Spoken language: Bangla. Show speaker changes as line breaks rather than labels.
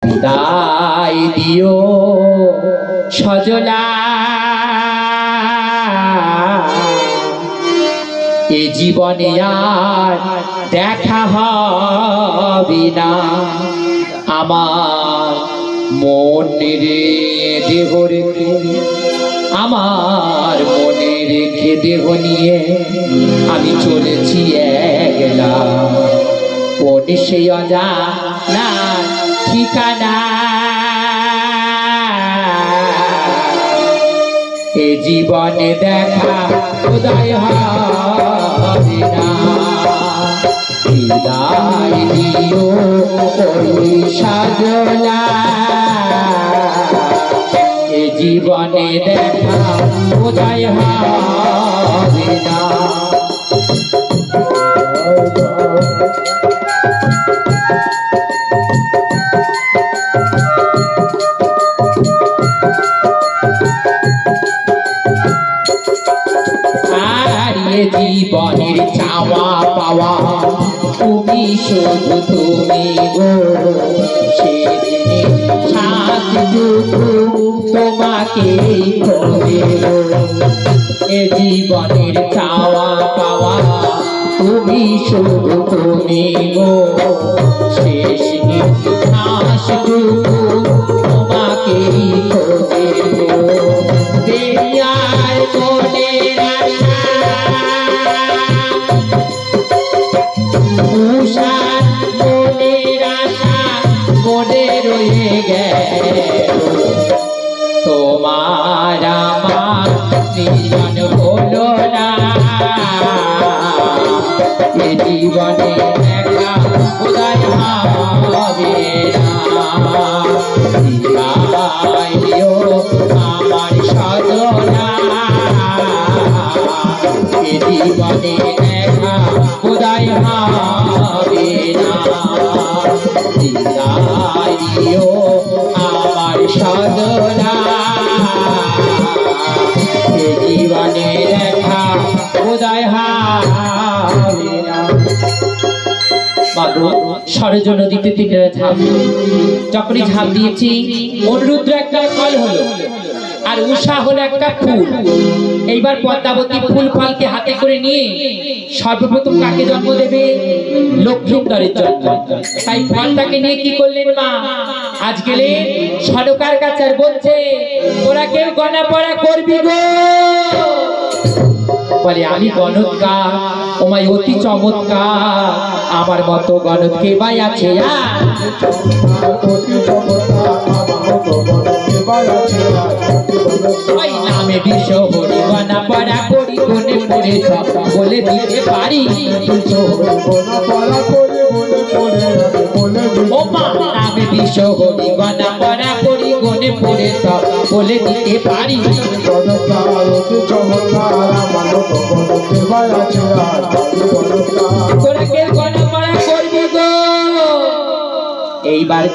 বিদায় দিও সজলা, এ জীবনে আর দেখা হবে না। আমার মনের দেহ রেখে, আমার মনে রেখে দেহ নিয়ে আমি চলেছি একলা কোন সেই অজানা ঠিকানা। এ জীবনে দেখা উদয় হবে না। বিদায় দিও ওই সজলা, এ জীবনে দেখা উদয় হবে না। জীবনের চাওয়া পাওয়া তুমি, শুধু তুমি গো, সেদিনে সাতটুকু তোমাকে খোঁজে গো। এ জীবনের চাওয়া পাওয়া তুমি, শুধু তুমি গো, শেষ নিঃশ্বাসটুকু তোমাকে খোঁজে গো। দেয়ার মনের আশা উষার মনের আশা মনে রয়ে গেল, তোমার আমার জীবন হলো না। এ জীবনে দেখা উদয় হবে না। বিদায় দিও আমার সজলা, এ জীবনে দেখা উদয় হবে না। বিদায় দিও আমার সজলা, এ জীবনে দেখা উদয় হবে না। সরজ নদীতে তিনটা ঝাঁপ, যখনই ঝাঁপ দিয়েছি অনুরুদ্র একটা ফল হলো, আর উষা হলো একটা ফুল। এইবার পদ্মাবতী ফুল ফলকে হাতে করে নিয়ে সর্বপ্রথম কাকে জন্ম দেবে? লক্ষ্মীন্দরের জন্ম। তাই ফলটাকে নিয়ে কি করলেন মা? আজ গেলে সরকার কাছে আর বলছে, তোরা কেউ গণা পড়া করবি গো? বলে আমি গণৎকার, ওমাই অতি চমৎকার, আমার মতো গণৎ কে ভাই আছে? ওই নামে বিশ্ব হরি গণা পড়া করি কোনে পড়ে সব বলে দিতে পারি। ও মা নামে বিশ্ব হরি গণা পড়া করি কোনে পড়ে সব বলে দিতে পারি। তোরা কেউ গণা পড়া করবি গো? এইবার